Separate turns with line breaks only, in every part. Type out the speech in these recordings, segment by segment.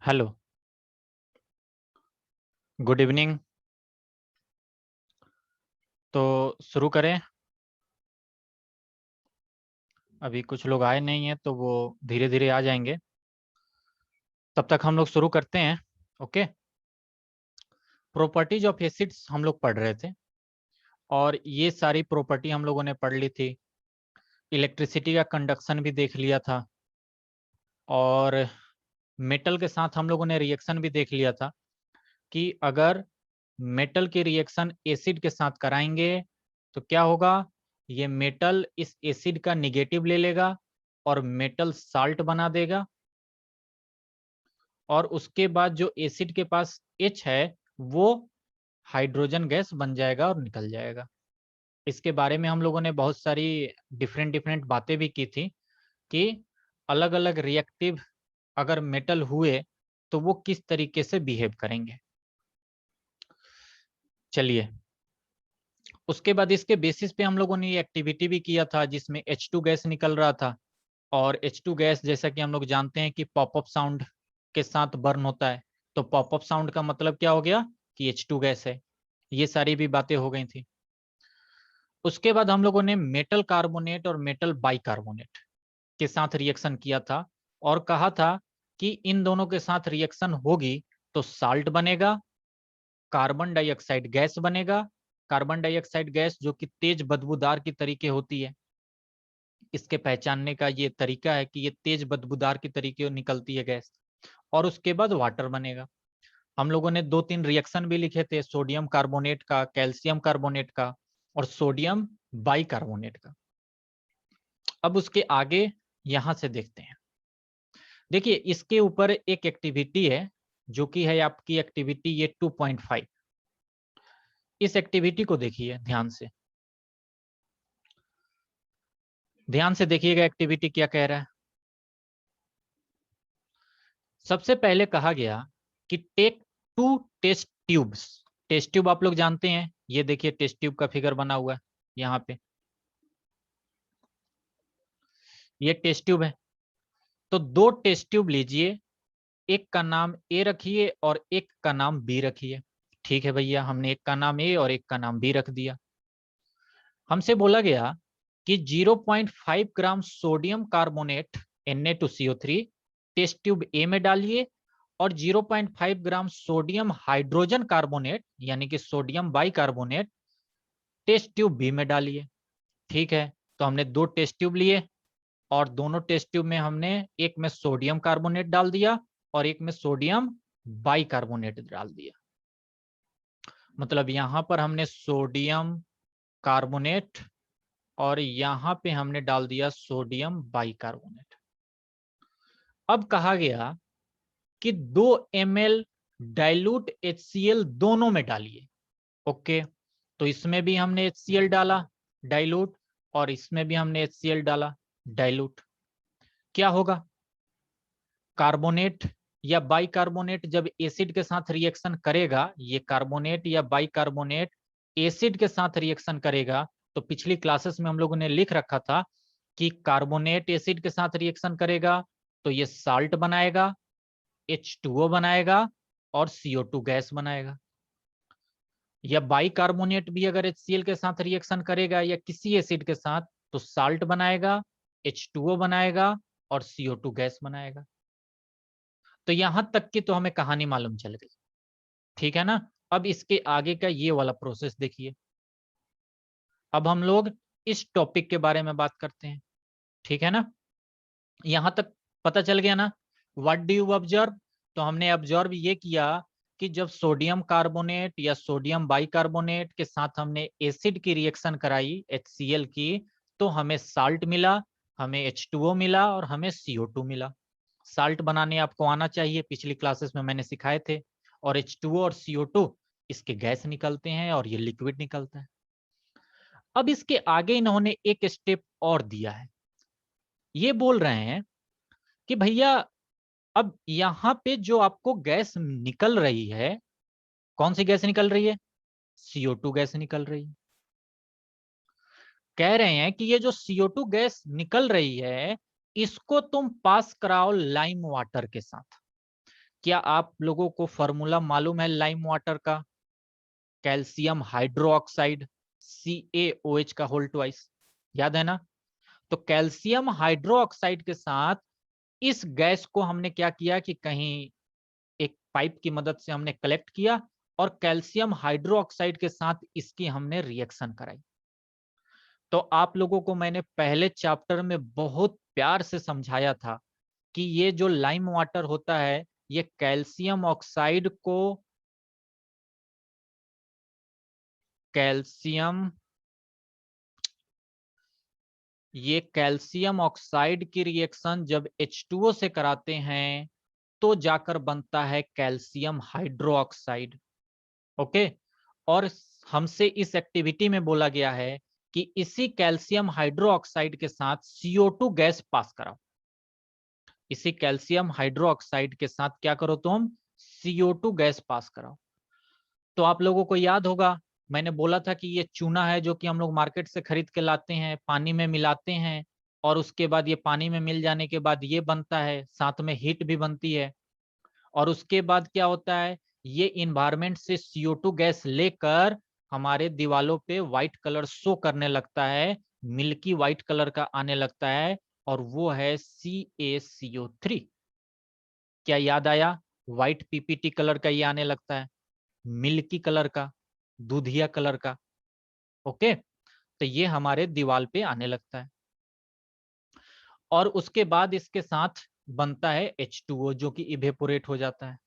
Hello, good evening. तो शुरू करें। अभी कुछ लोग आए नहीं हैं तो वो धीरे धीरे आ जाएंगे। तब तक हम लोग शुरू करते हैं। ओके। प्रॉपर्टीज ऑफ एसिड्स हम लोग पढ़ रहे थे और ये सारी प्रॉपर्टी हम लोगों ने पढ़ ली थी। इलेक्ट्रिसिटी का कंडक्शन भी देख लिया था और मेटल के साथ हम लोगों ने रिएक्शन भी देख लिया था कि अगर मेटल की रिएक्शन एसिड के साथ कराएंगे तो क्या होगा। ये मेटल इस एसिड का निगेटिव ले लेगा और मेटल साल्ट बना देगा और उसके बाद जो एसिड के पास H है वो हाइड्रोजन गैस बन जाएगा और निकल जाएगा। इसके बारे में हम लोगों ने बहुत सारी डिफरेंट डिफरेंट बातें भी की थी कि अलग अलग रिएक्टिव अगर मेटल हुए तो वो किस तरीके से बिहेव करेंगे। चलिए, उसके बाद इसके बेसिस पे हम लोगों ने ये एक्टिविटी भी किया था जिसमें H2 गैस निकल रहा था और H2 गैस जैसा कि हम लोग जानते हैं कि पॉपअप साउंड के साथ बर्न होता है। तो पॉपअप साउंड का मतलब क्या हो गया कि H2 गैस है। ये सारी भी बातें हो गई थी। उसके बाद हम लोगों ने मेटल कार्बोनेट और मेटल बाइकार्बोनेट के साथ रिएक्शन किया था और कहा था कि इन दोनों के साथ रिएक्शन होगी तो साल्ट बनेगा, कार्बन डाइऑक्साइड गैस बनेगा। कार्बन डाइऑक्साइड गैस जो कि तेज बदबूदार की तरीके होती है। इसके पहचानने का ये तरीका है कि ये तेज बदबूदार की तरीके निकलती है गैस। और उसके बाद वाटर बनेगा। हम लोगों ने 2-3 रिएक्शन भी लिखे थे, सोडियम कार्बोनेट का, कैल्शियम कार्बोनेट का और सोडियम बाइकार्बोनेट का। अब उसके आगे यहां से देखते हैं। देखिए, इसके ऊपर एक एक्टिविटी है जो कि है आपकी एक्टिविटी ये 2.5। इस एक्टिविटी को देखिए ध्यान से। ध्यान से देखिएगा एक्टिविटी क्या कह रहा है। सबसे पहले कहा गया कि take 2 test tubes. Test tube आप लोग जानते हैं, ये देखिए टेस्ट ट्यूब का फिगर बना हुआ है यहाँ पे। ये टेस्ट ट्यूब है। तो 2 टेस्ट ट्यूब लीजिए, एक का नाम ए रखिए और एक का नाम बी रखिए। ठीक है भैया, हमने एक का नाम ए और एक का नाम बी रख दिया। हमसे बोला गया कि 0.5 gram sodium carbonate Na2CO3 test tube A में डालिए और 0.5 ग्राम सोडियम हाइड्रोजन कार्बोनेट यानी कि sodium bicarbonate test tube B में डालिए। ठीक है, तो हमने 2 टेस्ट ट्यूब लिए और दोनों टेस्ट ट्यूब में हमने एक में सोडियम कार्बोनेट डाल दिया और एक में सोडियम बाइकार्बोनेट डाल दिया। मतलब यहां पर हमने सोडियम कार्बोनेट और यहां पे हमने डाल दिया सोडियम बाइकार्बोनेट। अब कहा गया कि 2 ml डाइल्यूट HCl दोनों में डालिए। ओके, तो इसमें भी हमने HCl डाला डाइल्यूट और इसमें भी हमने HCl डाला डाइल्यूट। क्या होगा, कार्बोनेट या बाइकार्बोनेट जब एसिड के साथ रिएक्शन करेगा, ये कार्बोनेट या बाइकार्बोनेट एसिड के साथ रिएक्शन करेगा तो पिछली क्लासेस में हम लोगों ने लिख रखा था कि कार्बोनेट एसिड के साथ रिएक्शन करेगा तो ये साल्ट बनाएगा, H2O बनाएगा और CO2 गैस बनाएगा। या बाइकार्बोनेट भी अगर HCl के साथ रिएक्शन करेगा या किसी एसिड के साथ तो साल्ट बनाएगा, H2O बनाएगा और CO2 गैस बनाएगा। तो यहां तक की तो हमें कहानी मालूम चल गई। ठीक है ना। अब इसके आगे का ये वाला प्रोसेस देखिए। अब हम लोग इस टॉपिक के बारे में बात करते हैं। ठीक है ना, यहां तक पता चल गया ना। What do you observe. तो हमने ऑब्जर्व ये किया कि जब सोडियम कार्बोनेट या सोडियम बाइकार्बोनेट के साथ हमने एसिड की रिएक्शन कराई HCl की तो हमें साल्ट मिला, हमें H2O मिला और हमें CO2 मिला। साल्ट बनाने आपको आना चाहिए, पिछली क्लासेस में मैंने सिखाए थे। और H2O और CO2 इसके गैस निकलते हैं और ये लिक्विड निकलता है। अब इसके आगे इन्होंने एक स्टेप और दिया है। ये बोल रहे हैं कि भैया अब यहां पे जो आपको गैस निकल रही है, कौन सी गैस निकल रही है, CO2 गैस निकल रही है। कह रहे हैं कि ये जो CO2 गैस निकल रही है इसको तुम पास कराओ लाइम वाटर के साथ। क्या आप लोगों को फॉर्मूला मालूम है लाइम वाटर का? कैल्शियम हाइड्रोक्साइड, CaOH का होल ट्वाइस, याद है ना? तो कैल्शियम हाइड्रोक्साइड के साथ इस गैस को हमने क्या किया कि कहीं एक पाइप की मदद से हमने कलेक्ट किया और कैल्शियम हाइड्रोक्साइड के साथ इसकी हमने रिएक्शन कराई। तो आप लोगों को मैंने पहले चैप्टर में बहुत प्यार से समझाया था कि ये जो लाइम वाटर होता है ये कैल्शियम ऑक्साइड को कैल्शियम ऑक्साइड की रिएक्शन जब H2O से कराते हैं तो जाकर बनता है कैल्शियम हाइड्रोक्साइड। ओके, और हमसे इस एक्टिविटी में बोला गया है कि इसी कैल्शियम हाइड्रोक्साइड के साथ CO2 गैस पास कराओ। इसी कैल्शियम हाइड्रोक्साइड के साथ क्या करो तुम? CO2 गैस पास कराओ। तो आप लोगों को याद होगा मैंने बोला था कि ये चूना है जो कि हम लोग मार्केट से खरीद के लाते हैं, पानी में मिलाते हैं और उसके बाद ये पानी में मिल जाने के बाद ये बनता है, साथ में हीट भी बनती है और उसके बाद क्या होता है, ये इन्वायरमेंट से CO2 गैस लेकर हमारे दीवालों पे व्हाइट कलर शो करने लगता है, मिल्की व्हाइट कलर का आने लगता है और वो है CaCO3। क्या याद आया? व्हाइट PPT कलर का ये आने लगता है, मिल्की कलर का, दूधिया कलर का। ओके, तो ये हमारे दीवाल पे आने लगता है और उसके बाद इसके साथ बनता है H2O जो कि इवेपोरेट हो जाता है।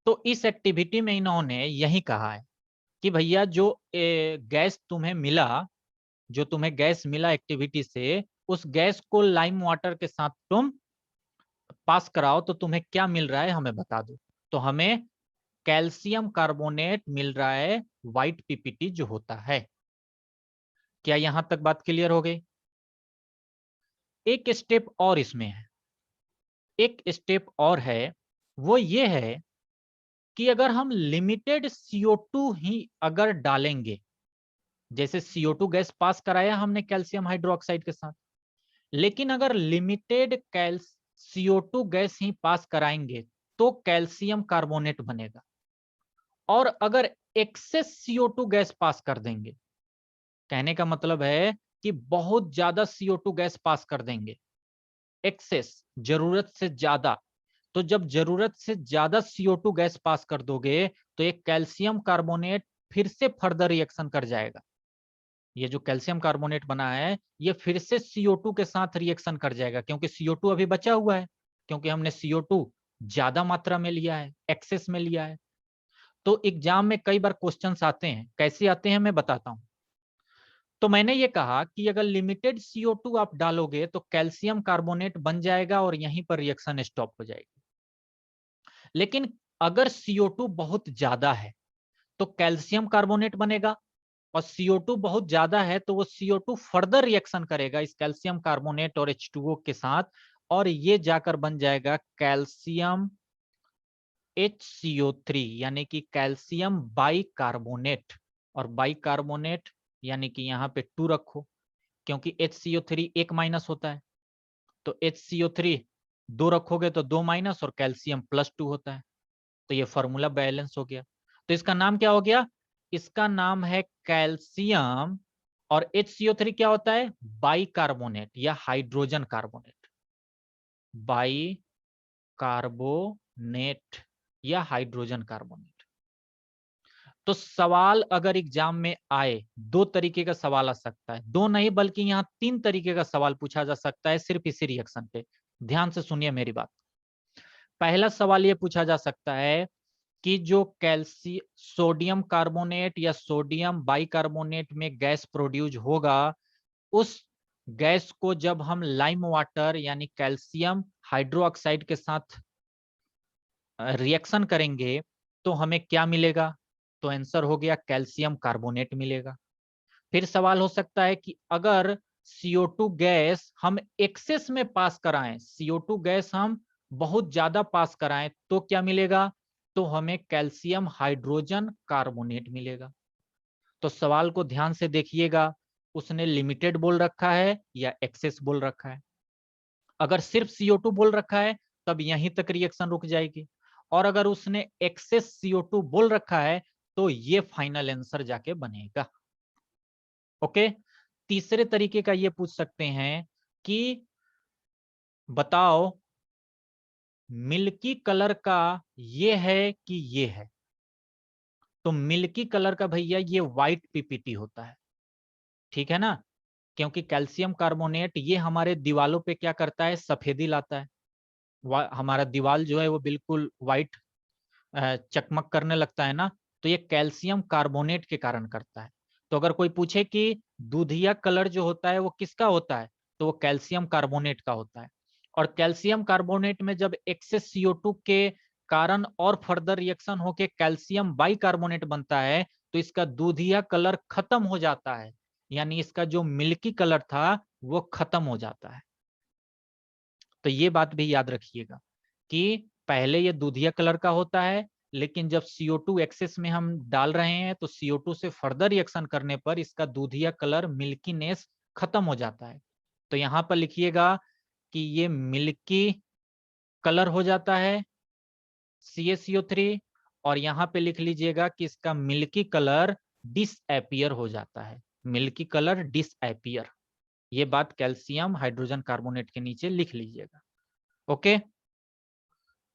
तो इस एक्टिविटी में इन्होंने यही कहा है कि भैया जो गैस तुम्हें मिला, जो तुम्हें गैस मिला एक्टिविटी से, उस गैस को लाइम वाटर के साथ तुम पास कराओ तो तुम्हें क्या मिल रहा है हमें बता दो। तो हमें कैल्शियम कार्बोनेट मिल रहा है, व्हाइट PPT जो होता है। क्या यहां तक बात क्लियर हो गई? एक स्टेप और इसमें है, एक स्टेप और है, वो ये है कि अगर हम लिमिटेड CO2 ही अगर डालेंगे, जैसे CO2 गैस पास कराया हमने कैल्शियम हाइड्रोक्साइड के साथ, लेकिन अगर लिमिटेड CO2 गैस ही पास कराएंगे तो कैल्शियम कार्बोनेट बनेगा। और अगर एक्सेस CO2 गैस पास कर देंगे, कहने का मतलब है कि बहुत ज्यादा CO2 गैस पास कर देंगे, एक्सेस, जरूरत से ज्यादा, तो जब जरूरत से ज्यादा CO2 गैस पास कर दोगे तो एक कैल्शियम कार्बोनेट फिर से फर्दर रिएक्शन कर जाएगा। ये जो कैल्शियम कार्बोनेट बना है ये फिर से CO2 के साथ रिएक्शन कर जाएगा, क्योंकि CO2 अभी बचा हुआ है, क्योंकि हमने CO2 ज्यादा मात्रा में लिया है, एक्सेस में लिया है। तो एग्जाम में कई बार क्वेश्चंस आते हैं, कैसे आते हैं मैं बताता हूं। तो मैंने ये कहा कि अगर लिमिटेड CO2 आप डालोगे तो कैल्शियम कार्बोनेट बन जाएगा और यहीं पर रिएक्शन स्टॉप हो जाएगी। लेकिन अगर CO2 बहुत ज्यादा है तो कैल्शियम कार्बोनेट बनेगा, और CO2 बहुत ज्यादा है तो वो CO2 फर्दर रिएक्शन करेगा इस कैल्शियम कार्बोनेट और H2O के साथ, और ये जाकर बन जाएगा कैल्शियम HCO3 यानी कि कैल्शियम बाइकार्बोनेट। और बाइकार्बोनेट यानी कि यहाँ पे 2 रखो, क्योंकि HCO3 एक माइनस होता है, तो HCO3 2 रखोगे तो 2 माइनस और कैल्शियम +2 होता है। तो ये फॉर्मूला बैलेंस हो गया। तो इसका नाम क्या हो गया? इसका नाम है कैल्शियम, और HCO3 क्या होता है? बाइकार्बोनेट या हाइड्रोजन कार्बोनेट, बाई कार्बोनेट या हाइड्रोजन कार्बोनेट। तो सवाल अगर एग्जाम में आए, दो तरीके का सवाल आ सकता है, दो नहीं बल्कि यहां 3 तरीके का सवाल पूछा जा सकता है सिर्फ इसी रिएक्शन पे। ध्यान से सुनिए मेरी बात। पहला सवाल यह पूछा जा सकता है कि जो सोडियम कार्बोनेट या सोडियम बाइकार्बोनेट में गैस प्रोड्यूस होगा, उस गैस को जब हम लाइम वाटर यानी कैल्शियम हाइड्रोक्साइड के साथ रिएक्शन करेंगे तो हमें क्या मिलेगा? तो आंसर हो गया कैल्शियम कार्बोनेट मिलेगा। फिर सवाल हो सकता है कि अगर CO2 गैस हम एक्सेस में पास कराएं, CO2 गैस हम बहुत ज्यादा पास कराएं तो क्या मिलेगा? तो हमें कैल्शियम हाइड्रोजन कार्बोनेट मिलेगा। तो सवाल को ध्यान से देखिएगा, उसने लिमिटेड बोल रखा है या एक्सेस बोल रखा है। अगर सिर्फ CO2 बोल रखा है तब यहीं तक रिएक्शन रुक जाएगी। और अगर उसने एक्सेस CO2 बोल रखा है तो ये फाइनल आंसर जाके बनेगा। ओके, तीसरे तरीके का ये पूछ सकते हैं कि बताओ मिल्की कलर का ये है कि ये है। तो मिल्की कलर का भैया ये व्हाइट पीपीटी होता है, ठीक है ना, क्योंकि कैल्शियम कार्बोनेट ये हमारे दीवालों पे क्या करता है, सफेदी लाता है। हमारा दीवाल जो है वो बिल्कुल व्हाइट चकमक करने लगता है ना, तो ये कैल्शियम कार्बोनेट के कारण करता है। तो अगर कोई पूछे कि दूधिया कलर जो होता है वो किसका होता है, तो वो कैल्शियम कार्बोनेट का होता है। और कैल्शियम कार्बोनेट में जब एक्सेस CO2 के कारण और फर्दर रिएक्शन होके कैल्शियम बाइकार्बोनेट बनता है तो इसका दूधिया कलर खत्म हो जाता है, यानी इसका जो मिल्की कलर था वो खत्म हो जाता है। तो ये बात भी याद रखिएगा कि पहले ये दूधिया कलर का होता है, लेकिन जब CO2 एक्सेस में हम डाल रहे हैं तो CO2 से फर्दर रिएक्शन करने पर इसका दूधिया कलर मिल्कीनेस खत्म हो जाता है। तो यहां पर लिखिएगा कि ये मिल्की कलर हो जाता है CaCO3, और यहां पे लिख लीजिएगा कि इसका मिल्की कलर डिसअपियर हो जाता है, मिल्की कलर डिसअपियर। ये बात कैल्शियम हाइड्रोजन कार्बोनेट के नीचे लिख लीजिएगा। ओके,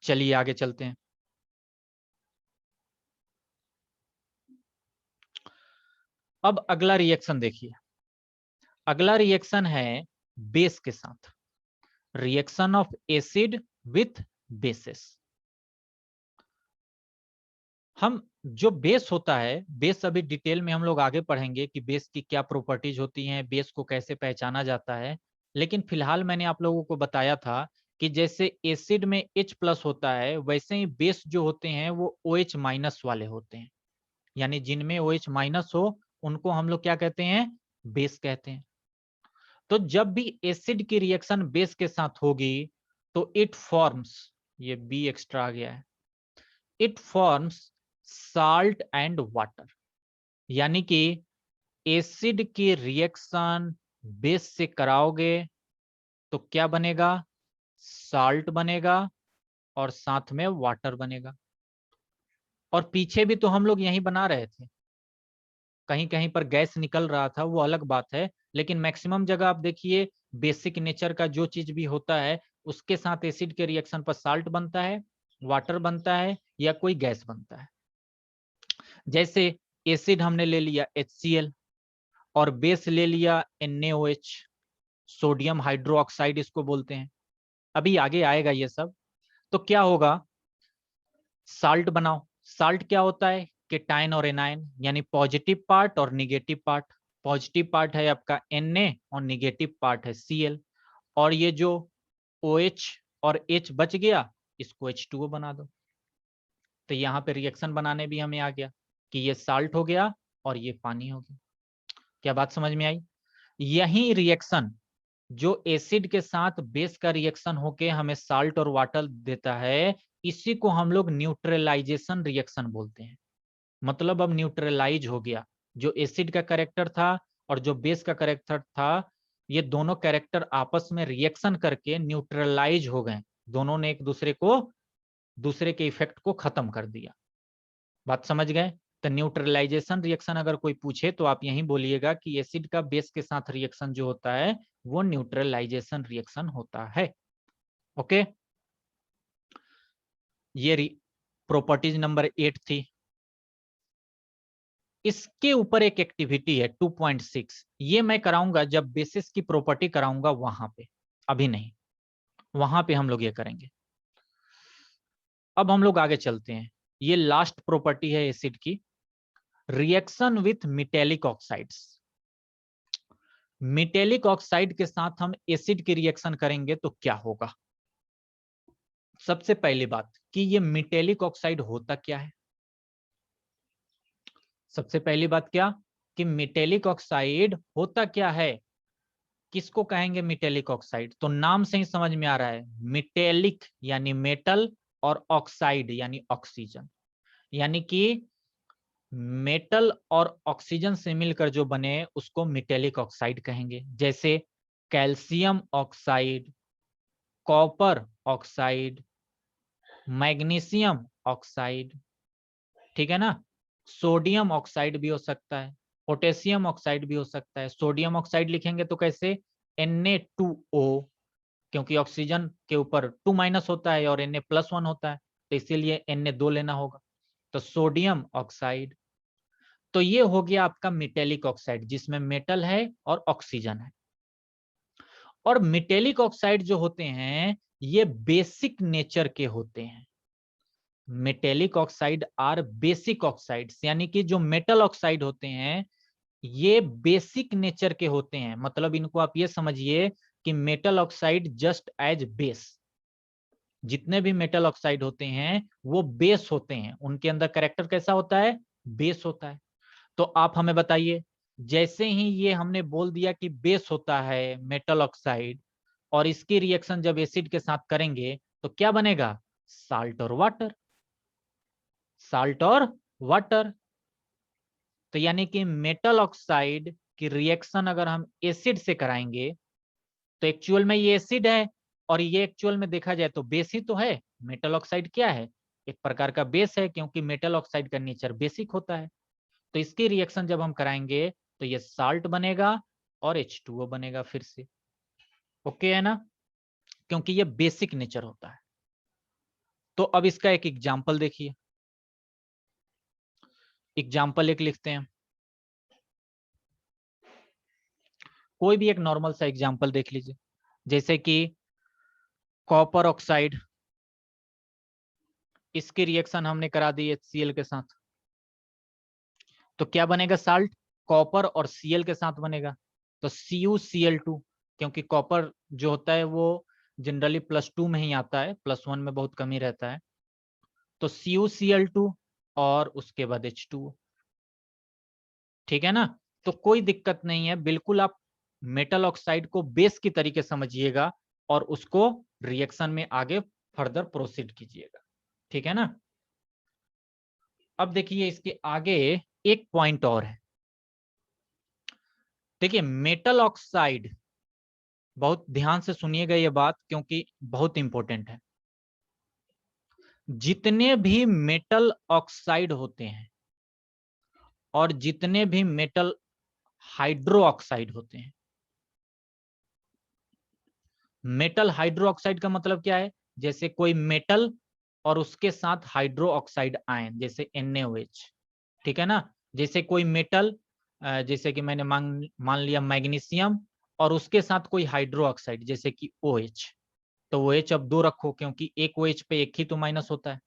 चलिए आगे चलते हैं। अब अगला रिएक्शन देखिए, अगला रिएक्शन है बेस के साथ, reaction of acid with basis. हम जो बेस होता है, बेस अभी डिटेल में हम लोग आगे पढ़ेंगे कि बेस की क्या प्रॉपर्टीज होती हैं, बेस को कैसे पहचाना जाता है। लेकिन फिलहाल मैंने आप लोगों को बताया था कि जैसे एसिड में H+ होता है, वैसे ही बेस जो होते हैं वो OH- वाले होते हैं, यानी जिनमें OH- हो उनको हम लोग क्या कहते हैं, बेस कहते हैं। तो जब भी एसिड की रिएक्शन बेस के साथ होगी तो इट फॉर्म्स, ये बी एक्स्ट्रा आ गया है, it forms salt and water. यानी कि एसिड की रिएक्शन बेस से कराओगे तो क्या बनेगा, साल्ट बनेगा और साथ में वाटर बनेगा। और पीछे भी तो हम लोग यही बना रहे थे, कहीं कहीं पर गैस निकल रहा था वो अलग बात है, लेकिन मैक्सिमम जगह आप देखिए बेसिक नेचर का जो चीज भी होता है उसके साथ एसिड के रिएक्शन पर साल्ट बनता है, वाटर बनता है या कोई गैस बनता है। जैसे एसिड हमने ले लिया HCl और बेस ले लिया NaOH, सोडियम हाइड्रोक्साइड इसको बोलते हैं। अभी आगे आएगा ये सब। तो क्या होगा, साल्ट बनाओ, साल्ट क्या होता है, केटायन और एनायन, यानी पॉजिटिव पार्ट और निगेटिव पार्ट। पॉजिटिव पार्ट है आपका Na और निगेटिव पार्ट है Cl। और ये जो OH और H बच गया इसको H2O बना दो। तो यहाँ पे रिएक्शन बनाने भी हमें आ गया कि ये साल्ट हो गया और ये पानी हो गया। क्या बात समझ में आई? यही रिएक्शन जो एसिड के साथ बेस का रिएक्शन होके हमें साल्ट और वाटर देता है, इसी को हम लोग न्यूट्रलाइजेशन रिएक्शन बोलते हैं। मतलब अब न्यूट्रलाइज हो गया, जो एसिड का कैरेक्टर था और जो बेस का कैरेक्टर था, ये दोनों कैरेक्टर आपस में रिएक्शन करके न्यूट्रलाइज हो गए, दोनों ने एक दूसरे को, दूसरे के इफेक्ट को खत्म कर दिया। बात समझ गए? तो न्यूट्रलाइजेशन रिएक्शन अगर कोई पूछे तो आप यही बोलिएगा कि एसिड का बेस के साथ रिएक्शन जो होता है वो न्यूट्रलाइजेशन रिएक्शन होता है। ओके, ये प्रॉपर्टीज नंबर 8 थी। इसके ऊपर एक एक्टिविटी है 2.6, ये मैं कराऊंगा जब बेसिस की प्रॉपर्टी कराऊंगा वहां पे, अभी नहीं, वहां पे हम लोग ये करेंगे। अब हम लोग आगे चलते हैं, ये लास्ट प्रॉपर्टी है एसिड की, reaction with metallic oxides. Metallic oxide के साथ हम एसिड की रिएक्शन करेंगे तो क्या होगा। सबसे पहली बात कि ये मेटेलिक ऑक्साइड होता क्या है। सबसे पहली बात क्या कि मेटेलिक ऑक्साइड होता क्या है, किसको कहेंगे मेटेलिक ऑक्साइड। तो नाम से ही समझ में आ रहा है, मेटेलिक यानी मेटल और ऑक्साइड यानी ऑक्सीजन, यानी कि मेटल और ऑक्सीजन से मिलकर जो बने उसको मेटेलिक ऑक्साइड कहेंगे। जैसे calcium oxide, copper oxide, magnesium oxide, ठीक है ना, सोडियम ऑक्साइड भी हो सकता है, पोटेशियम ऑक्साइड भी हो सकता है। सोडियम ऑक्साइड लिखेंगे तो कैसे, Na2O, क्योंकि ऑक्सीजन के ऊपर 2- होता है और Na+1 होता है, तो इसीलिए Na2 लेना होगा, तो सोडियम ऑक्साइड। तो ये हो गया आपका मेटेलिक ऑक्साइड, जिसमें मेटल है और ऑक्सीजन है। और मेटेलिक ऑक्साइड जो होते हैं ये बेसिक नेचर के होते हैं। Metallic oxide are basic oxides, यानी कि जो मेटल ऑक्साइड होते हैं ये बेसिक नेचर के होते हैं। मतलब इनको आप ये समझिए कि metal oxide just as base, जितने भी मेटल ऑक्साइड होते हैं वो बेस होते हैं, उनके अंदर कैरेक्टर कैसा होता है, बेस होता है। तो आप हमें बताइए, जैसे ही ये हमने बोल दिया कि बेस होता है मेटल ऑक्साइड, और इसकी रिएक्शन जब एसिड के साथ करेंगे तो क्या बनेगा, साल्ट और वाटर, साल्ट और वाटर। तो यानी कि मेटल ऑक्साइड की रिएक्शन अगर हम एसिड से कराएंगे तो एक्चुअल में ये एसिड है, और ये एक्चुअल में देखा जाए तो बेस ही तो है। मेटल ऑक्साइड क्या है, एक प्रकार का बेस है, क्योंकि मेटल ऑक्साइड का नेचर बेसिक होता है। तो इसकी रिएक्शन जब हम कराएंगे तो ये साल्ट बनेगा और H2O बनेगा फिर से, ओके है ना, क्योंकि ये बेसिक नेचर होता है। तो अब इसका एक एग्जाम्पल देखिए, एग्जाम्पल एक लिखते हैं, कोई भी एक नॉर्मल सा एग्जाम्पल देख लीजिए, जैसे कि कॉपर ऑक्साइड, इसकी रिएक्शन हमने करा दी HCl के साथ, तो क्या बनेगा, साल्ट, कॉपर और Cl के साथ बनेगा, तो CuCl2, क्योंकि कॉपर जो होता है वो जनरली +2 में ही आता है, +1 में बहुत कम ही रहता है, तो CuCl2 और उसके बाद H2O, ठीक है ना। तो कोई दिक्कत नहीं है, बिल्कुल आप मेटल ऑक्साइड को बेस की तरीके समझिएगा और उसको रिएक्शन में आगे फर्दर प्रोसीड कीजिएगा, ठीक है ना। अब देखिए इसके आगे एक पॉइंट और है, देखिए मेटल ऑक्साइड, बहुत ध्यान से सुनिएगा ये बात क्योंकि बहुत इंपॉर्टेंट है। जितने भी मेटल ऑक्साइड होते हैं और जितने भी मेटल हाइड्रो ऑक्साइड होते हैं, मेटल हाइड्रो ऑक्साइड का मतलब क्या है, जैसे कोई मेटल और उसके साथ हाइड्रो ऑक्साइड आयन, जैसे NaOH, ठीक है ना। जैसे कोई मेटल, जैसे कि मैंने मान लिया मैग्नीशियम, और उसके साथ कोई हाइड्रो ऑक्साइड जैसे कि OH, तो OH अब 2 रखो क्योंकि एक OH पे एक ही तो माइनस होता है।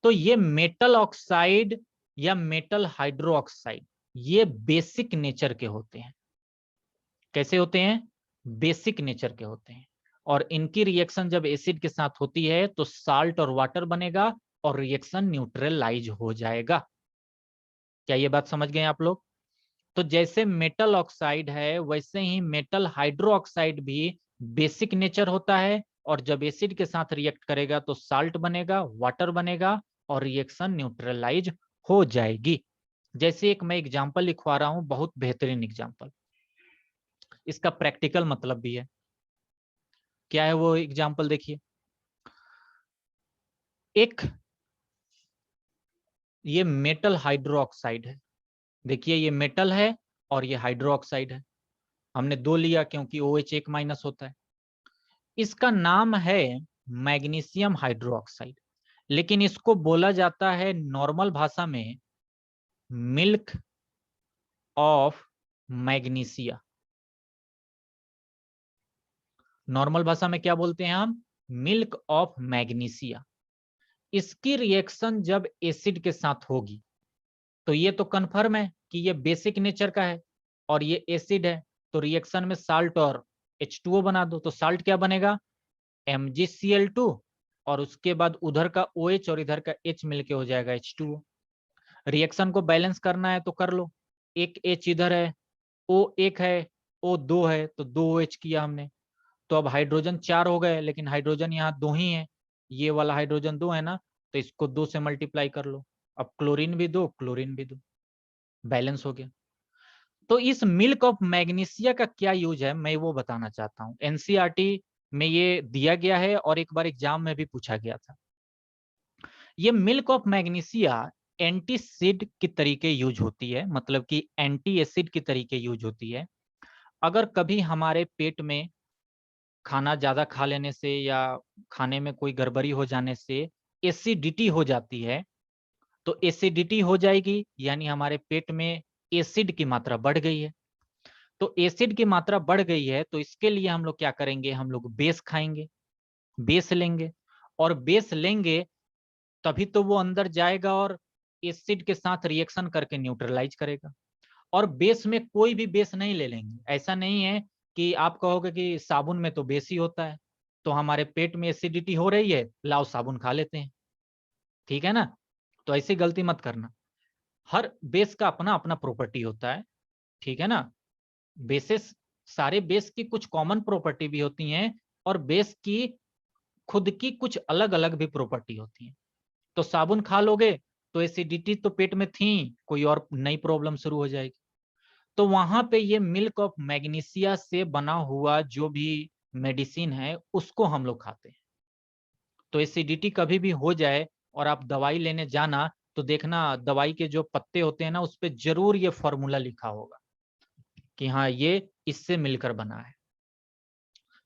तो ये मेटल ऑक्साइड या मेटल हाइड्रो ऑक्साइड ये बेसिक नेचर के होते हैं। कैसे होते हैं, बेसिक नेचर के होते हैं, और इनकी रिएक्शन जब एसिड के साथ होती है तो साल्ट और वाटर बनेगा और रिएक्शन न्यूट्रलाइज हो जाएगा। क्या ये बात समझ गए आप लोग। तो जैसे मेटल ऑक्साइड है वैसे ही मेटल हाइड्रो ऑक्साइड भी बेसिक नेचर होता है, और जब एसिड के साथ रिएक्ट करेगा तो साल्ट बनेगा, वाटर बनेगा और रिएक्शन न्यूट्रलाइज हो जाएगी। जैसे एक मैं एग्जांपल लिखवा रहा हूं, बहुत बेहतरीन एग्जांपल, इसका प्रैक्टिकल मतलब भी है। क्या है वो एग्जांपल, देखिए एक ये मेटल हाइड्रो ऑक्साइड है, देखिए ये मेटल है और ये हाइड्रो ऑक्साइड है, हमने 2 लिया क्योंकि OH एक- होता है। इसका नाम है मैग्नीशियम हाइड्रोक्साइड, लेकिन इसको बोला जाता है नॉर्मल भाषा में मिल्क ऑफ मैग्नीशिया। नॉर्मल भाषा में क्या बोलते हैं हम, मिल्क ऑफ मैग्नीशिया। इसकी रिएक्शन जब एसिड के साथ होगी तो ये तो कंफर्म है कि ये बेसिक नेचर का है और ये एसिड है, तो रिएक्शन में साल्ट और H2O बना दो, तो साल्ट क्या बनेगा, MgCl2, और उसके बाद उधर का OH और इधर का H मिलके हो जाएगा H2O। रिएक्शन को बैलेंस करना है तो कर लो, एक H इधर है, O एक है, O 2 है, तो 2 OH किया हमने, तो अब हाइड्रोजन 4 हो गए, लेकिन हाइड्रोजन यहाँ 2 ही है, ये वाला हाइड्रोजन 2 है ना, तो इसको 2 से मल्टीप्लाई कर लो, अब क्लोरीन भी 2, क्लोरीन भी 2, बैलेंस हो गया। तो इस मिल्क ऑफ मैग्नीशिया का क्या यूज है मैं वो बताना चाहता हूँ। एनसीईआरटी में ये दिया गया है और एक बार एग्जाम में भी पूछा गया था। ये मिल्क ऑफ मैग्नीशिया एंटीसिड के तरीके यूज होती है, मतलब कि एंटी एसिड के तरीके यूज होती है। अगर कभी हमारे पेट में खाना ज्यादा खा लेने से या खाने में कोई गड़बड़ी हो जाने से एसिडिटी हो जाती है, तो एसिडिटी हो जाएगी यानी हमारे पेट में एसिड की मात्रा बढ़ गई है। तो एसिड की मात्रा बढ़ गई है तो इसके लिए हम लोग क्या करेंगे, हम लोग बेस खाएंगे, बेस लेंगे, और बेस लेंगे तभी तो वो अंदर जाएगा और एसिड के साथ रिएक्शन करके न्यूट्रलाइज करेगा। और बेस में कोई भी बेस नहीं ले लेंगे। ऐसा नहीं है कि आप कहोगे कि साबुन में तो बेस ही होता है, तो हमारे पेट में एसिडिटी हो रही है, लाओ साबुन खा लेते हैं, ठीक है ना। तो ऐसी गलती मत करना। हर बेस का अपना अपना प्रॉपर्टी होता है, ठीक है ना। बेसेस, सारे बेस की कुछ कॉमन प्रॉपर्टी भी होती हैं और बेस की खुद की कुछ अलग अलग भी प्रॉपर्टी होती है। तो साबुन खा लोगे तो एसिडिटी तो पेट में थी, कोई और नई प्रॉब्लम शुरू हो जाएगी। तो वहां पे ये मिल्क ऑफ मैग्नीशिया से बना हुआ जो भी मेडिसिन है उसको हम लोग खाते हैं। तो एसिडिटी कभी भी हो जाए और आप दवाई लेने जाना तो देखना दवाई के जो पत्ते होते हैं ना उस पे जरूर ये फॉर्मूला लिखा होगा कि हाँ ये इससे मिलकर बना है।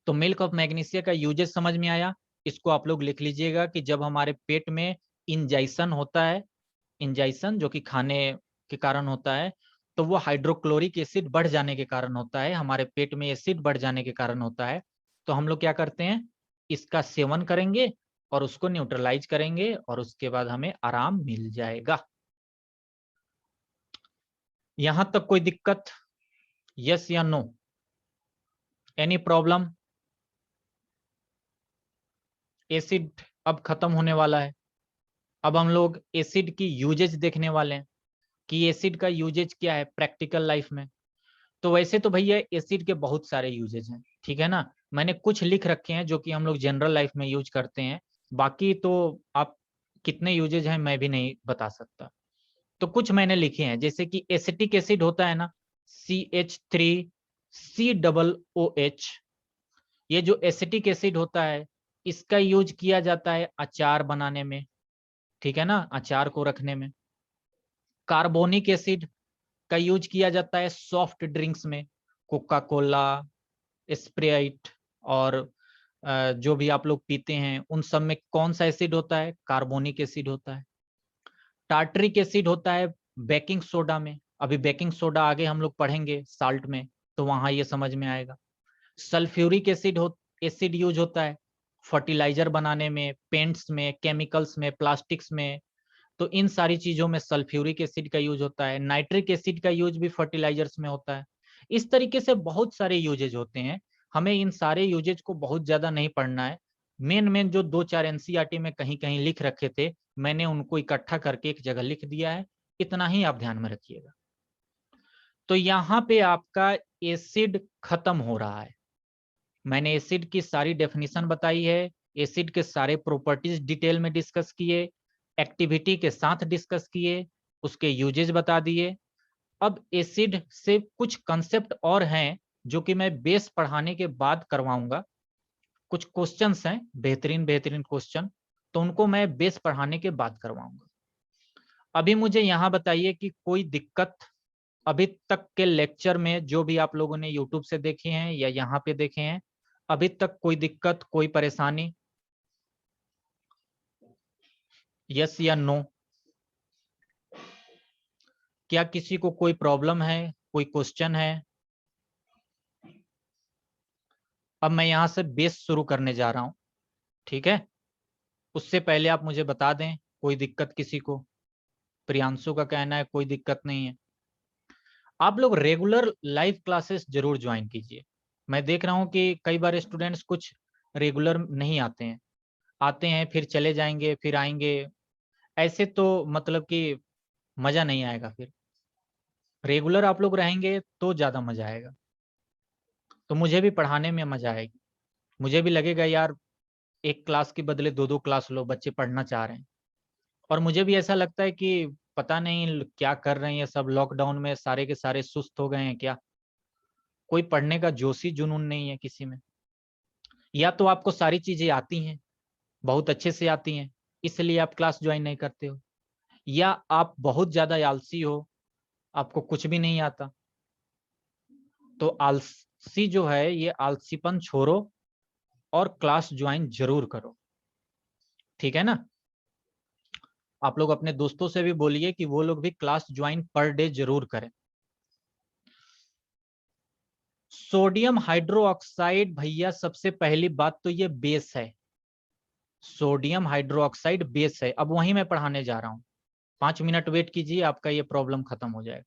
तो मिल्क ऑफ मैग्नीशिया का यूजेस समझ में आया। इसको आप लोग लिख लीजिएगा कि जब हमारे पेट में इंजाइशन होता है, इंजाइशन जो कि खाने के कारण होता है, तो वो हाइड्रोक्लोरिक एसिड बढ़ जाने के कारण होता है, हमारे पेट में एसिड बढ़ जाने के कारण होता है। तो हम लोग क्या करते हैं, इसका सेवन करेंगे और उसको न्यूट्रलाइज करेंगे और उसके बाद हमें आराम मिल जाएगा। यहां तक कोई दिक्कत? यस या नो? Any problem? एसिड अब खत्म होने वाला है। अब हम लोग एसिड की यूजेज देखने वाले हैं कि एसिड का यूजेज क्या है प्रैक्टिकल लाइफ में। तो वैसे तो भैया एसिड के बहुत सारे यूजेज हैं, ठीक है ना। मैंने कुछ लिख रखे हैं जो कि हम लोग जनरल लाइफ में यूज करते हैं, बाकी तो आप कितने यूजेज हैं मैं भी नहीं बता सकता। तो कुछ मैंने लिखे हैं, जैसे कि एसिटिक एसिड होता है ना, CH3COOH। ये जो एसिटिक एसिड होता है इसका यूज किया जाता है अचार बनाने में, ठीक है ना, अचार को रखने में। कार्बोनिक एसिड का यूज किया जाता है सॉफ्ट ड्रिंक्स में, कोका कोला, स्प्राइट और जो भी आप लोग पीते हैं उन सब में कौन सा एसिड होता है, कार्बोनिक एसिड होता है। टार्टरिक एसिड होता है बेकिंग सोडा में, अभी बेकिंग सोडा आगे हम लोग पढ़ेंगे साल्ट में, तो वहां ये समझ में आएगा। सल्फ्यूरिक एसिड यूज होता है फर्टिलाइजर बनाने में, पेंट्स में, केमिकल्स में, प्लास्टिक्स में। तो इन सारी चीजों में सल्फ्यूरिक एसिड का यूज होता है। नाइट्रिक एसिड का यूज भी फर्टिलाइजर्स में होता है। इस तरीके से बहुत सारे यूजेज होते हैं। हमें इन सारे यूजेज को बहुत ज्यादा नहीं पढ़ना है। मेन मेन जो 2-4 एनसीईआरटी में कहीं कहीं लिख रखे थे मैंने उनको इकट्ठा करके एक जगह लिख दिया है, इतना ही आप ध्यान में रखिएगा। तो यहाँ पे आपका एसिड खत्म हो रहा है। मैंने एसिड की सारी डेफिनेशन बताई है, एसिड के सारे प्रॉपर्टीज डिटेल में डिस्कस किए, एक्टिविटी के साथ डिस्कस किए, उसके यूजेज बता दिए। अब एसिड से कुछ कंसेप्ट और हैं जो कि मैं बेस पढ़ाने के बाद करवाऊंगा। कुछ क्वेश्चंस हैं बेहतरीन बेहतरीन क्वेश्चन, तो उनको मैं बेस पढ़ाने के बाद करवाऊंगा। अभी मुझे यहाँ बताइए कि कोई दिक्कत अभी तक के लेक्चर में जो भी आप लोगों ने यूट्यूब से देखे हैं या यहाँ पे देखे हैं, अभी तक कोई दिक्कत, कोई परेशानी? यस या नो? क्या किसी को कोई प्रॉब्लम है, कोई क्वेश्चन है? अब मैं यहाँ से बेस शुरू करने जा रहा हूँ, ठीक है। उससे पहले आप मुझे बता दें कोई दिक्कत किसी को। प्रियांशु का कहना है कोई दिक्कत नहीं है। आप लोग रेगुलर लाइव क्लासेस जरूर ज्वाइन कीजिए। मैं देख रहा हूँ कि कई बार स्टूडेंट्स कुछ रेगुलर नहीं आते हैं, आते हैं फिर चले जाएंगे फिर आएंगे, ऐसे तो मतलब कि मजा नहीं आएगा। फिर रेगुलर आप लोग रहेंगे तो ज्यादा मजा आएगा, तो मुझे भी पढ़ाने में मजा आएगी। मुझे भी लगेगा यार एक क्लास के बदले 2-2 क्लास लो, बच्चे पढ़ना चाह रहे हैं। और मुझे भी ऐसा लगता है कि पता नहीं क्या कर रहे हैं सब, लॉकडाउन में सारे के सारे सुस्त हो गए हैं क्या, कोई पढ़ने का जोश ही जुनून नहीं है किसी में। या तो आपको सारी चीजें आती हैं, बहुत अच्छे से आती हैं, इसलिए आप क्लास ज्वाइन नहीं करते हो, या आप बहुत ज्यादा आलसी हो, आपको कुछ भी नहीं आता। तो आलसी जो है, ये आलसीपन छोड़ो और क्लास ज्वाइन जरूर करो, ठीक है ना। आप लोग अपने दोस्तों से भी बोलिए कि वो लोग भी क्लास ज्वाइन पर डे जरूर करें। सोडियम हाइड्रोक्साइड भैया, सबसे पहली बात तो ये बेस है, सोडियम हाइड्रोक्साइड बेस है। अब वहीं मैं पढ़ाने जा रहा हूं, 5 मिनट वेट कीजिए, आपका ये प्रॉब्लम खत्म हो जाएगा।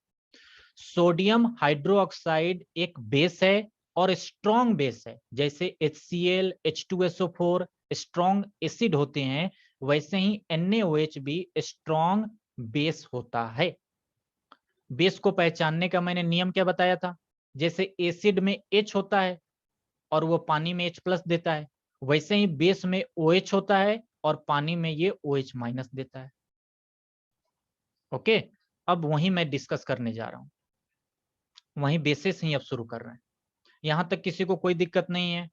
सोडियम हाइड्रोक्साइड एक बेस है और स्ट्रॉन्ग बेस है। जैसे HCl, H2SO4 स्ट्रॉन्ग एसिड होते हैं, वैसे ही NaOH भी स्ट्रॉन्ग बेस होता है। बेस को पहचानने का मैंने नियम क्या बताया था? जैसे एसिड में H होता है और वो पानी में H+ देता है, वैसे ही बेस में OH होता है और पानी में ये OH- देता है। ओके, अब वही मैं डिस्कस करने जा रहा हूं, वही बेसिस ही अब शुरू कर रहे हैं। यहां तक किसी को कोई दिक्कत नहीं है?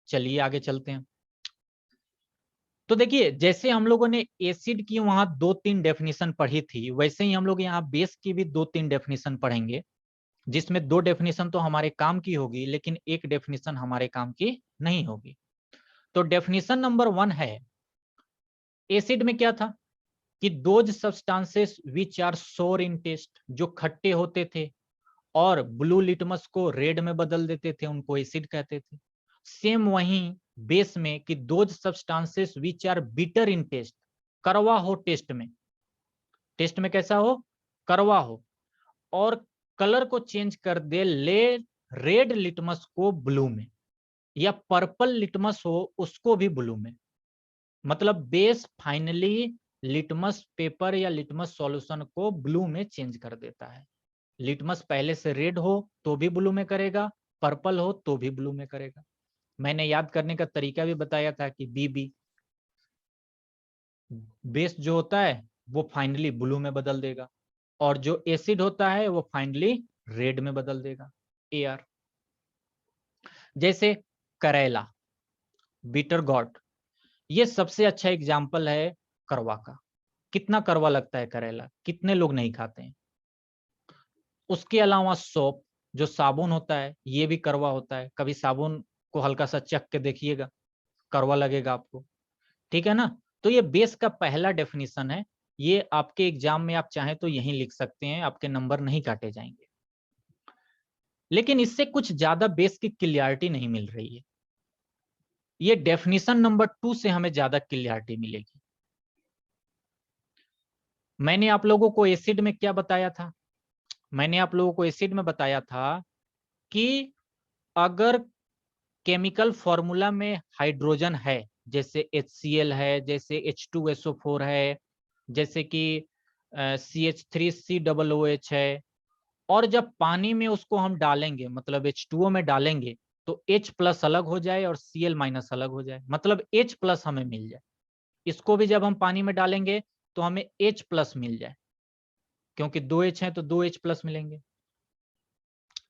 चलिए आगे चलते हैं। तो देखिए, जैसे हम लोगों ने एसिड की वहां 2-3 डेफिनेशन पढ़ी थी, वैसे ही हम लोग यहाँ बेस की भी 2-3 डेफिनेशन पढ़ेंगे, जिसमें 2 डेफिनेशन तो हमारे काम की होगी, लेकिन एक डेफिनेशन हमारे काम की नहीं होगी। तो डेफिनेशन नंबर 1 है, एसिड में क्या था कि दोज सब्सटेंसेस विच आर सोर इन टेस्ट, जो खट्टे होते थे और ब्लू लिटमस को रेड में बदल देते थे, उनको एसिड कहते थे। सेम वही बेस में कि those substances which are bitter in taste, कड़वा हो टेस्ट में, टेस्ट में कैसा हो? कड़वा हो, और कलर को चेंज कर दे, ले रेड लिटमस को ब्लू में, या पर्पल लिटमस हो उसको भी ब्लू में। मतलब बेस फाइनली लिटमस पेपर या लिटमस सॉल्यूशन को ब्लू में चेंज कर देता है। लिटमस पहले से रेड हो तो भी ब्लू में करेगा, पर्पल हो तो भी ब्लू में करेगा। मैंने याद करने का तरीका भी बताया था कि BB बेस जो होता है वो फाइनली ब्लू में बदल देगा, और जो एसिड होता है वो फाइनली रेड में बदल देगा, AR। जैसे करेला, बिटर गॉट, ये सबसे अच्छा एग्जाम्पल है करवा का। कितना करवा लगता है करेला, कितने लोग नहीं खाते हैं। उसके अलावा सोप, जो साबुन होता है, ये भी करवा होता है। कभी साबुन को हल्का सा चख के देखिएगा, करवा लगेगा आपको, ठीक है ना। तो ये बेस का पहला डेफिनेशन है, ये आपके एग्जाम में आप चाहें तो यहीं लिख सकते हैं, आपके नंबर नहीं काटे जाएंगे। लेकिन इससे कुछ ज्यादा बेस की क्लियरिटी नहीं मिल रही है, ये डेफिनेशन नंबर 2 से हमें ज्यादा क्लियरिटी मिलेगी। मैंने आप लोगों को एसिड में क्या बताया था? मैंने आप लोगों को एसिड में बताया था कि अगर केमिकल फॉर्मूला में हाइड्रोजन है, जैसे HCl है, जैसे H2SO4 है, जैसे कि CH3COOH है, और जब पानी में उसको हम डालेंगे, मतलब H2O में डालेंगे, तो H+ अलग हो जाए और Cl- अलग हो जाए, मतलब H+ हमें मिल जाए। इसको भी जब हम पानी में डालेंगे तो हमें H+ मिल जाए, क्योंकि 2 H हैं तो 2 H+ मिलेंगे।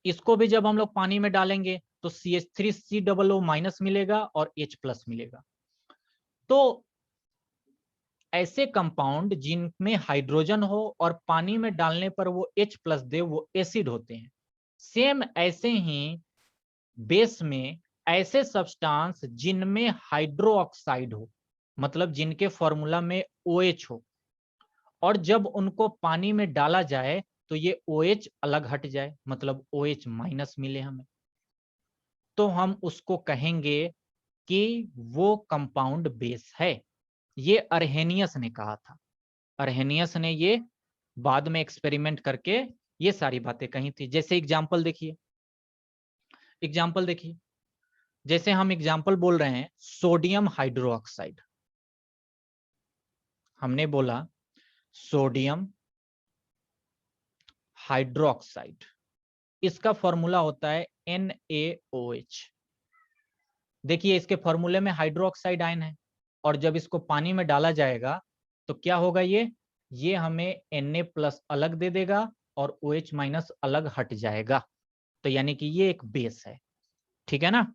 इसको भी जब हम लोग पानी में डालेंगे तो CH3COO- मिलेगा और H+ मिलेगा। तो ऐसे कंपाउंड जिनमें हाइड्रोजन हो और पानी में डालने पर वो H+ दे, वो एसिड होते हैं। सेम ऐसे ही बेस में ऐसे सब्सटेंस जिनमें हाइड्रोक्साइड हो, मतलब जिनके फॉर्मूला में OH हो, और जब उनको पानी में डाला जाए तो ये OH अलग हट जाए, मतलब OH- मिले हमें, तो हम उसको कहेंगे कि वो कंपाउंड बेस है। ये अर्हेनियस ने कहा था। अर्हेनियस ने ये बाद में एक्सपेरिमेंट करके ये सारी बातें कही थी। जैसे एग्जाम्पल देखिए, एग्जाम्पल देखिए, जैसे हम एग्जाम्पल बोल रहे हैं सोडियम हाइड्रोक्साइड, हमने बोला सोडियम हाइड्रोक्साइड, इसका फॉर्मूला होता है NaOH। देखिए इसके फॉर्मूले में हाइड्रोक्साइड आयन है, और जब इसको पानी में डाला जाएगा तो क्या होगा, ये हमें Na+ अलग दे देगा और OH- अलग हट जाएगा, तो यानी कि ये एक बेस है, ठीक है ना।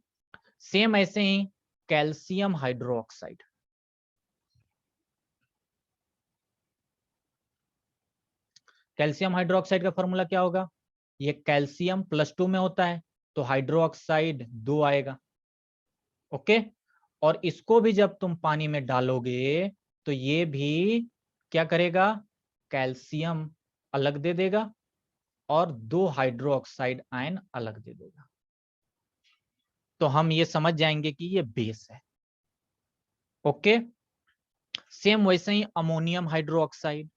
सेम ऐसे ही कैल्शियम हाइड्रोक्साइड। कैल्शियम हाइड्रोक्साइड का फॉर्मूला क्या होगा? ये कैल्शियम +2 में होता है तो हाइड्रोक्साइड 2 आएगा। ओके, और इसको भी जब तुम पानी में डालोगे तो ये भी क्या करेगा? कैल्शियम अलग दे देगा और 2 हाइड्रोक्साइड आयन अलग दे देगा। तो हम ये समझ जाएंगे कि ये बेस है। ओके, सेम वैसे ही अमोनियम हाइड्रोक्साइड।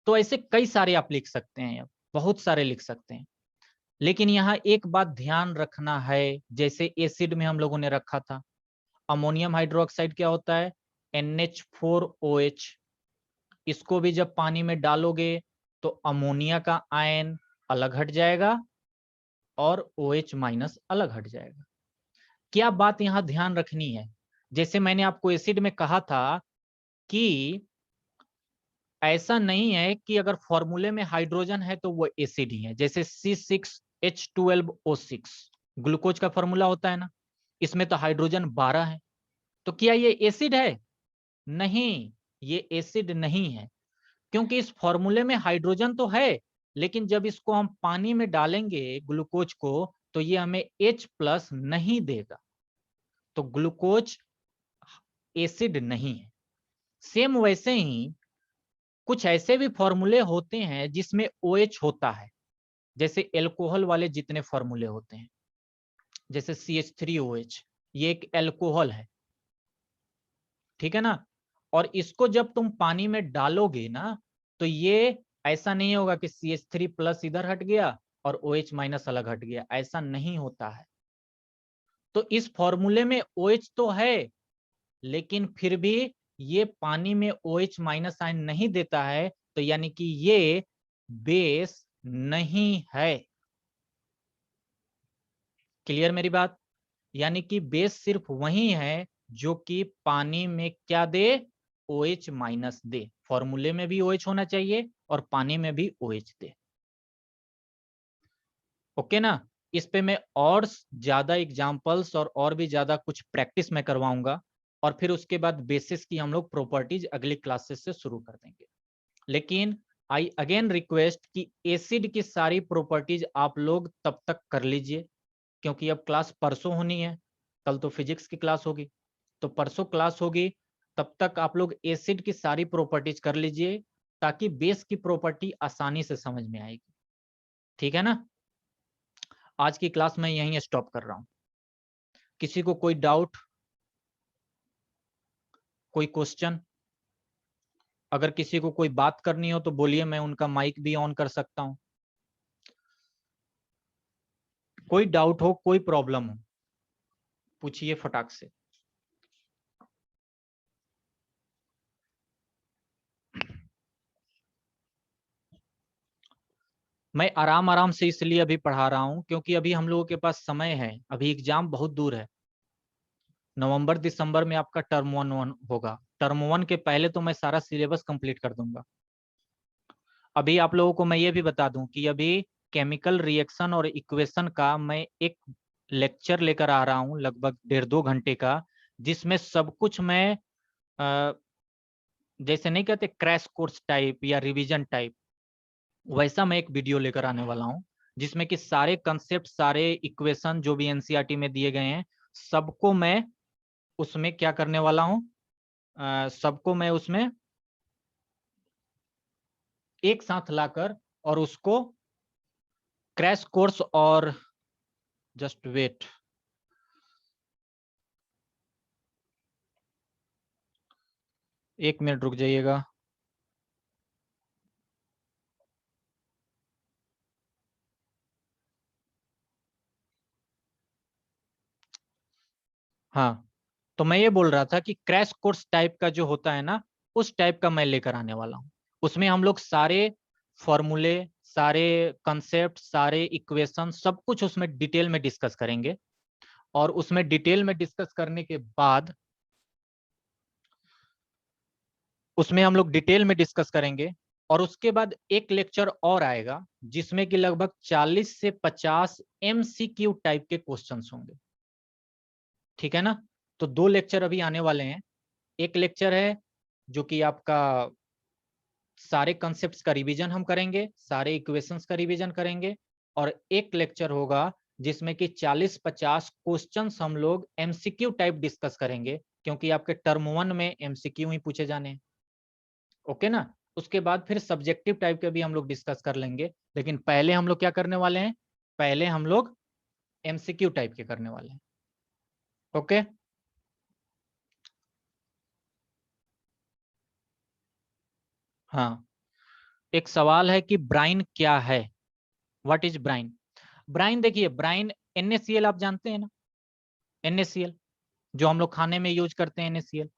तो ऐसे कई सारे आप लिख सकते हैं, बहुत सारे लिख सकते हैं, लेकिन यहाँ एक बात ध्यान रखना है, जैसे एसिड में हम लोगों ने रखा था, अमोनियम हाइड्रोक्साइड क्या होता है? NH4OH। इसको भी जब पानी में डालोगे तो अमोनिया का आयन अलग हट जाएगा और OH- अलग हट जाएगा। क्या बात यहाँ ध्यान रखनी है, जैसे मैंने आपको एसिड में कहा था कि ऐसा नहीं है कि अगर फॉर्मूले में हाइड्रोजन है तो वो एसिड ही है। जैसे C6H12O6 ग्लूकोज का फॉर्मूला होता है ना, इसमें तो हाइड्रोजन 12 है, तो क्या ये एसिड है? नहीं, ये एसिड नहीं है, क्योंकि इस फॉर्मूले में हाइड्रोजन तो है, लेकिन जब इसको हम पानी में डालेंगे ग्लूकोज को तो ये हमें H+ नहीं देगा, तो ग्लूकोज एसिड नहीं है। सेम वैसे ही कुछ ऐसे भी फॉर्मूले होते हैं जिसमें OH होता है, जैसे एल्कोहल वाले जितने फॉर्मूले होते हैं, जैसे CH3OH, ये एक एल्कोहल है, ठीक है ना। और इसको जब तुम पानी में डालोगे ना तो ये ऐसा नहीं होगा कि CH3+ इधर हट गया और OH- अलग हट गया, ऐसा नहीं होता है। तो इस फॉर्मूले में OH तो है, लेकिन फिर भी ये पानी में OH- आयन नहीं देता है, तो यानी कि ये बेस नहीं है। क्लियर मेरी बात? यानी कि बेस सिर्फ वही है जो कि पानी में क्या दे? OH- दे। फॉर्मूले में भी OH होना चाहिए और पानी में भी OH दे। ओके ना। इस पे मैं और ज्यादा एग्जांपल्स और भी ज्यादा कुछ प्रैक्टिस में करवाऊंगा, और फिर उसके बाद बेसिस की हम लोग प्रॉपर्टीज अगली क्लासेस से शुरू कर देंगे। लेकिन आई अगेन रिक्वेस्ट कि एसिड की सारी प्रॉपर्टीज आप लोग तब तक कर लीजिए, क्योंकि अब क्लास परसों होनी है, कल तो फिजिक्स की क्लास होगी, तो परसों क्लास होगी, तब तक आप लोग एसिड की सारी प्रॉपर्टीज कर लीजिए, ताकि बेस की प्रॉपर्टी आसानी से समझ में आएगी। ठीक है ना। आज की क्लास मैं यहीं स्टॉप कर रहा हूं। किसी को कोई डाउट, कोई क्वेश्चन? अगर किसी को कोई बात करनी हो तो बोलिए, मैं उनका माइक भी ऑन कर सकता हूं। कोई डाउट हो, कोई प्रॉब्लम हो, पूछिए फटाक से। मैं आराम आराम से इसलिए अभी पढ़ा रहा हूं क्योंकि अभी हम लोगों के पास समय है, अभी एग्जाम बहुत दूर है। नवंबर दिसंबर में आपका टर्म 1 होगा, टर्म 1 के पहले तो मैं सारा सिलेबस कंप्लीट कर दूंगा। अभी आप लोगों को मैं ये भी बता दूं कि अभी केमिकल रिएक्शन और इक्वेशन का मैं एक लेक्चर लेकर आ रहा हूं, लगभग 1.5-2 घंटे का, जिसमें सब कुछ मैं जैसे नहीं कहते क्रैश कोर्स टाइप या रिवीजन टाइप, वैसा मैं एक वीडियो लेकर आने वाला हूं, जिसमें कि सारे कंसेप्ट, सारे इक्वेशन जो भी एनसीईआरटी में दिए गए हैं, सबको मैं उसमें क्या करने वाला हूं, सबको मैं उसमें एक साथ लाकर और उसको क्रैश कोर्स और जस्ट वेट, एक मिनट रुक जाइएगा। हाँ, तो मैं ये बोल रहा था कि क्रैश कोर्स टाइप का जो होता है ना, उस टाइप का मैं लेकर आने वाला हूँ। उसमें हम लोग सारे फॉर्मूले, सारे कंसेप्ट, सारे इक्वेशन, सब कुछ उसमें डिटेल में डिस्कस करेंगे, और उसमें डिटेल में डिस्कस करने के बाद उसमें हम लोग डिटेल में डिस्कस करेंगे, और उसके बाद एक लेक्चर और आएगा जिसमें कि लगभग 40 से 50 MCQ टाइप के क्वेश्चंस होंगे। ठीक है ना। तो 2 लेक्चर अभी आने वाले हैं। एक लेक्चर है जो कि आपका सारे कॉन्सेप्ट्स का रिवीजन हम करेंगे, सारे इक्वेशंस का रिवीजन करेंगे, और एक लेक्चर होगा जिसमें कि 40-50 क्वेश्चंस हम लोग एमसीक्यू टाइप डिस्कस करेंगे, क्योंकि आपके टर्म 1 में एमसीक्यू ही पूछे जाने हैं। ओके ना? उसके बाद फिर सब्जेक्टिव टाइप के भी हम लोग डिस्कस कर लेंगे, लेकिन पहले हम लोग क्या करने वाले हैं? पहले हम लोग एमसीक्यू टाइप के करने वाले हैं। ओके? हाँ, एक सवाल है कि ब्राइन क्या है? What is brine? ब्राइन, देखिए ब्राइन NaCl आप जानते हैं ना, NaCl जो हम लोग खाने में यूज करते हैं, NaCl।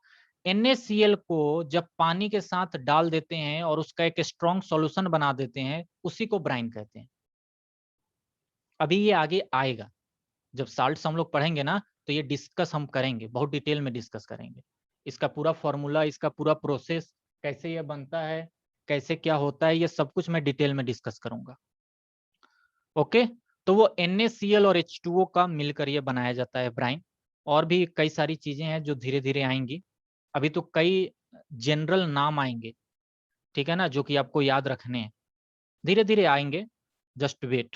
NaCl को जब पानी के साथ डाल देते हैं और उसका एक स्ट्रॉन्ग सॉल्यूशन बना देते हैं, उसी को ब्राइन कहते हैं। अभी ये आगे आएगा, जब साल्ट्स हम लोग पढ़ेंगे ना, तो ये डिस्कस हम करेंगे, बहुत डिटेल में डिस्कस करेंगे इसका पूरा फॉर्मूला, इसका पूरा प्रोसेस, कैसे ये बनता है, कैसे क्या होता है, ये सब कुछ मैं डिटेल में डिस्कस करूंगा। ओके, तो वो NaCl और H2O का मिलकर ये बनाया जाता है ब्राइन। और भी कई सारी चीजें हैं जो धीरे धीरे आएंगी, अभी तो कई जनरल नाम आएंगे, ठीक है ना, जो कि आपको याद रखने हैं, धीरे धीरे आएंगे, जस्ट वेट।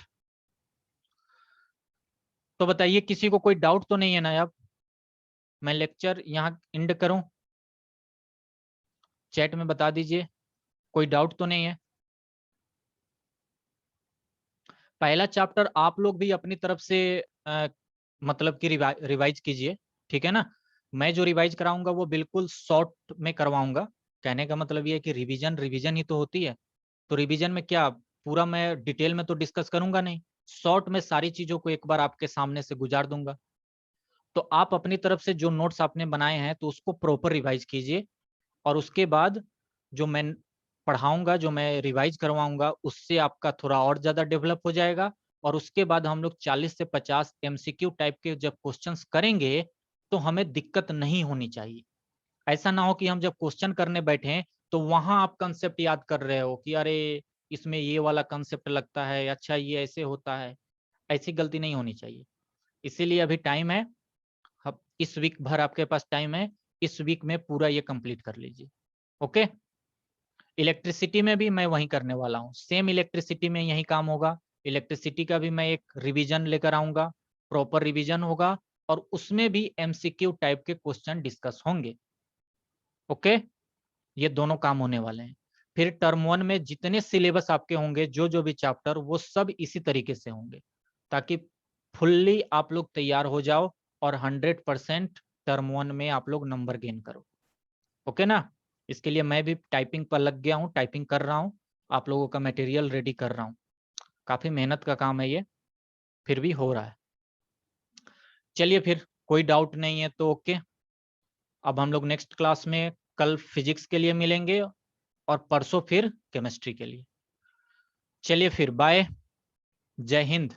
तो बताइए, किसी को कोई डाउट तो नहीं है ना? अब मैं लेक्चर यहाँ एंड करूं? चैट में बता दीजिए, कोई डाउट तो नहीं है? पहला चैप्टर आप लोग भी अपनी तरफ से मतलब कि रिवाइज कीजिए, ठीक है ना। मैं जो रिवाइज कराऊंगा वो बिल्कुल शॉर्ट में करवाऊंगा। कहने का मतलब ये है कि रिवीजन रिवीजन ही तो होती है, तो रिवीजन में क्या पूरा मैं डिटेल में तो डिस्कस करूंगा नहीं, शॉर्ट में सारी चीजों को एक बार आपके सामने से गुजार दूंगा। तो आप अपनी तरफ से जो नोट्स आपने बनाए हैं तो उसको प्रॉपर रिवाइज कीजिए, और उसके बाद जो मैं पढ़ाऊंगा, जो मैं रिवाइज करवाऊंगा, उससे आपका थोड़ा और ज्यादा डेवलप हो जाएगा। और उसके बाद हम लोग 40 से 50 MCQ टाइप के जब क्वेश्चंस करेंगे तो हमें दिक्कत नहीं होनी चाहिए। ऐसा ना हो कि हम जब क्वेश्चन करने बैठे तो वहां आप कंसेप्ट याद कर रहे हो कि अरे इसमें ये वाला कंसेप्ट लगता है, अच्छा ये ऐसे होता है। ऐसी गलती नहीं होनी चाहिए। इसीलिए अभी टाइम है, अब इस वीक भर आपके पास टाइम है, इस वीक में पूरा ये कंप्लीट कर लीजिए। ओके, इलेक्ट्रिसिटी में भी मैं वही करने वाला हूँ, सेम इलेक्ट्रिसिटी में यही काम होगा। इलेक्ट्रिसिटी का भी मैं एक रिवीजन लेकर आऊंगा, प्रॉपर रिवीजन होगा, और उसमें भी MCQ टाइप के क्वेश्चन डिस्कस होंगे। ओके, ये दोनों काम होने वाले हैं। फिर टर्म 1 में जितने सिलेबस आपके होंगे, जो जो भी चैप्टर, वो सब इसी तरीके से होंगे, ताकि फुल्ली आप लोग तैयार हो जाओ और 100% टर्म 1 में आप लोग नंबर गेन करो। ओके ना? इसके लिए मैं भी टाइपिंग पर लग गया हूँ, टाइपिंग कर रहा हूँ, आप लोगों का मटेरियल रेडी कर रहा हूँ। काफी मेहनत का काम है ये, फिर भी हो रहा है। चलिए फिर, कोई डाउट नहीं है तो ओके। अब हम लोग नेक्स्ट क्लास में कल फिजिक्स के लिए मिलेंगे और परसों फिर केमिस्ट्री के लिए। चलिए फिर, बाय, जय हिंद।